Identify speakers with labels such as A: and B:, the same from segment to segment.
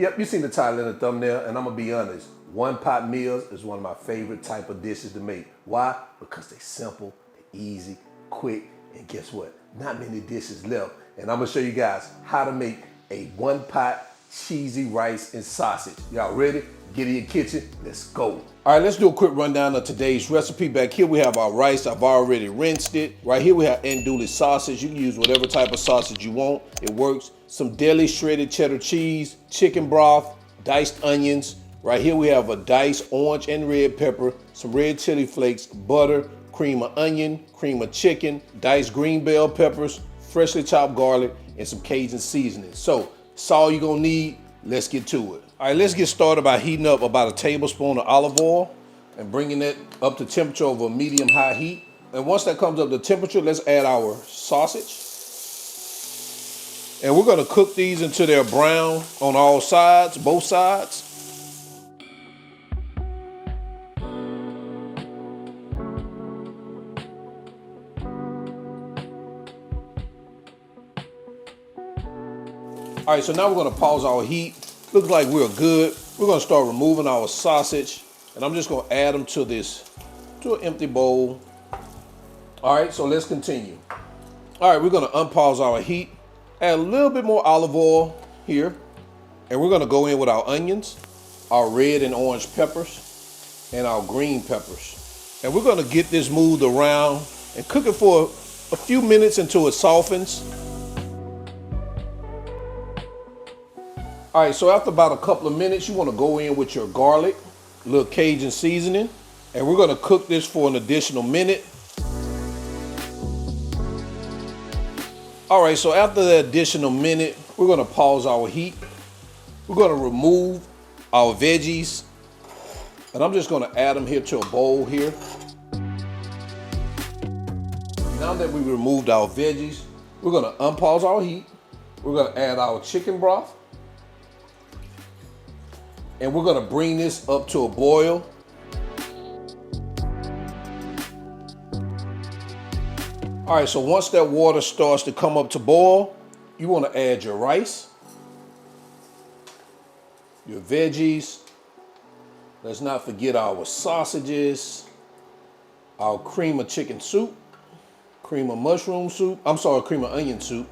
A: Yep, you seen the title in the thumbnail, and I'm gonna be honest. One pot meals is one of my favorite type of dishes to make. Why? Because they simple, they easy, quick, and guess what? Not many dishes left. And I'm gonna show you guys how to make a one pot cheesy rice and sausage. Y'all ready? Get in your kitchen, let's go. All right, let's do a quick rundown of today's recipe. Back here we have our rice. I've already rinsed it. Right here we have andouille sausage. You can use whatever type of sausage you want. It works. Some deli shredded cheddar cheese, chicken broth, diced onions. Right here we have a diced orange and red pepper, some red chili flakes, butter, cream of onion, cream of chicken, diced green bell peppers, freshly chopped garlic, and some Cajun seasoning. So that's all you're gonna need. Let's get to it. All right, let's get started by heating up about a tablespoon of olive oil and bringing it up to temperature over a medium-high heat. And once that comes up to temperature, let's add our sausage. And we're gonna cook these until they're brown on all sides, both sides. All right, so now we're gonna pause our heat. Looks like we're good. We're gonna start removing our sausage, and I'm just gonna add them to an empty bowl. All right, so let's continue. All right, we're gonna unpause our heat, add a little bit more olive oil here, and we're gonna go in with our onions, our red and orange peppers, and our green peppers. And we're gonna get this moved around and cook it for a few minutes until it softens. All right, so after about a couple of minutes, you wanna go in with your garlic, a little Cajun seasoning, and we're gonna cook this for an additional minute. All right, so after the additional minute, we're gonna pause our heat. We're gonna remove our veggies, and I'm just gonna add them here to a bowl here. Now that we removed our veggies, we're gonna unpause our heat. We're gonna add our chicken broth. And we're gonna bring this up to a boil. All right, so once that water starts to come up to boil, you wanna add your rice, your veggies. Let's not forget our sausages, our cream of chicken soup, cream of mushroom soup, cream of onion soup.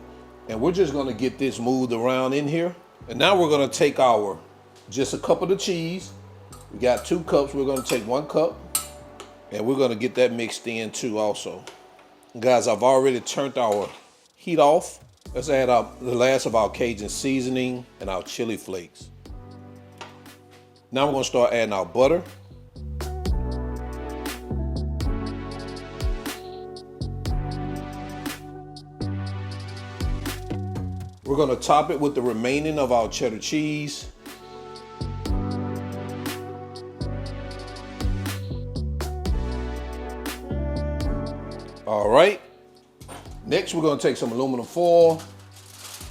A: And we're just gonna get this moved around in here. And now we're gonna take just a cup of the cheese. We got 2 cups, we're gonna take 1 cup, and we're gonna get that mixed in too also. Guys, I've already turned our heat off. Let's add the last of our Cajun seasoning and our chili flakes. Now we're gonna start adding our butter. We're gonna top it with the remaining of our cheddar cheese. All right, next we're gonna take some aluminum foil,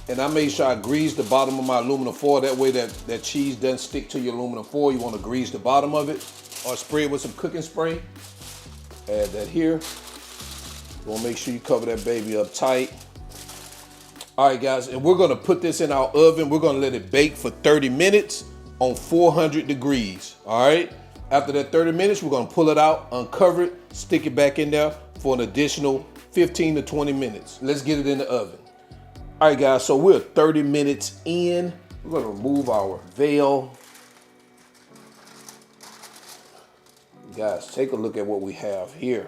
A: and I made sure I greased the bottom of my aluminum foil. That way that cheese doesn't stick to your aluminum foil. You wanna grease the bottom of it, or spray it with some cooking spray. Add that here. You wanna make sure you cover that baby up tight. All right, guys, and we're gonna put this in our oven. We're gonna let it bake for 30 minutes on 400 degrees, all right? After that 30 minutes, we're gonna pull it out, uncover it, stick it back in there for an additional 15 to 20 minutes. Let's get it in the oven. All right, guys, so we're 30 minutes in. We're gonna remove our veil. Guys, take a look at what we have here.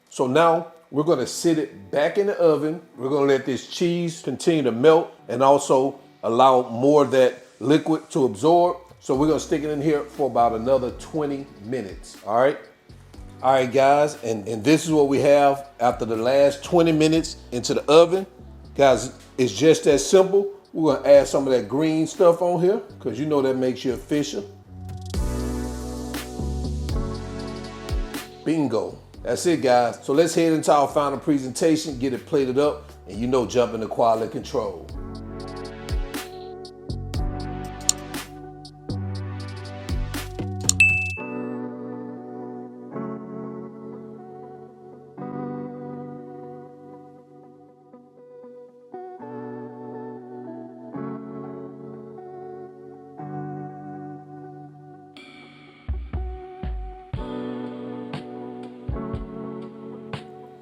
A: So now we're gonna sit it back in the oven. We're gonna let this cheese continue to melt and also allow more of that liquid to absorb. So we're gonna stick it in here for about another 20 minutes, all right? All right, guys, and this is what we have after the last 20 minutes into the oven. Guys, it's just that simple. We're gonna add some of that green stuff on here because you know that makes you official. Bingo. That's it, guys. So let's head into our final presentation, get it plated up, and jump into quality control.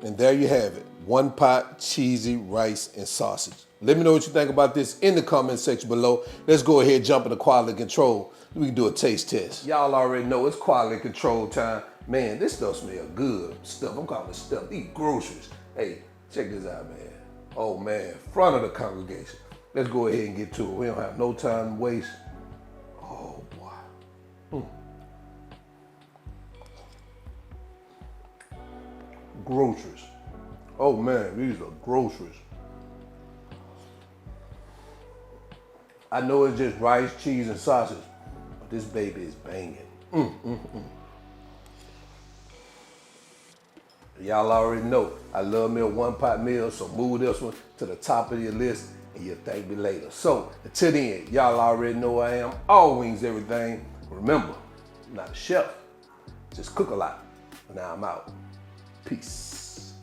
A: And there you have it. One pot cheesy rice and sausage. Let me know what you think about this in the comment section below. Let's go ahead and jump into quality control. We can do a taste test. Y'all already know it's quality control time. Man, this stuff smells good. Stuff, I'm calling it stuff. These groceries. Hey, check this out, man. Oh man, front of the congregation. Let's go ahead and get to it. We don't have no time to waste. Oh boy. Groceries. Oh man, these are groceries. I know it's just rice, cheese, and sausage, but this baby is banging. Y'all already know I love me a one-pot meal, so move this one to the top of your list and you'll thank me later. So until then, y'all already know who I am. All wings, everything. Remember, I'm not a chef, just cook a lot. Now I'm out. Peace.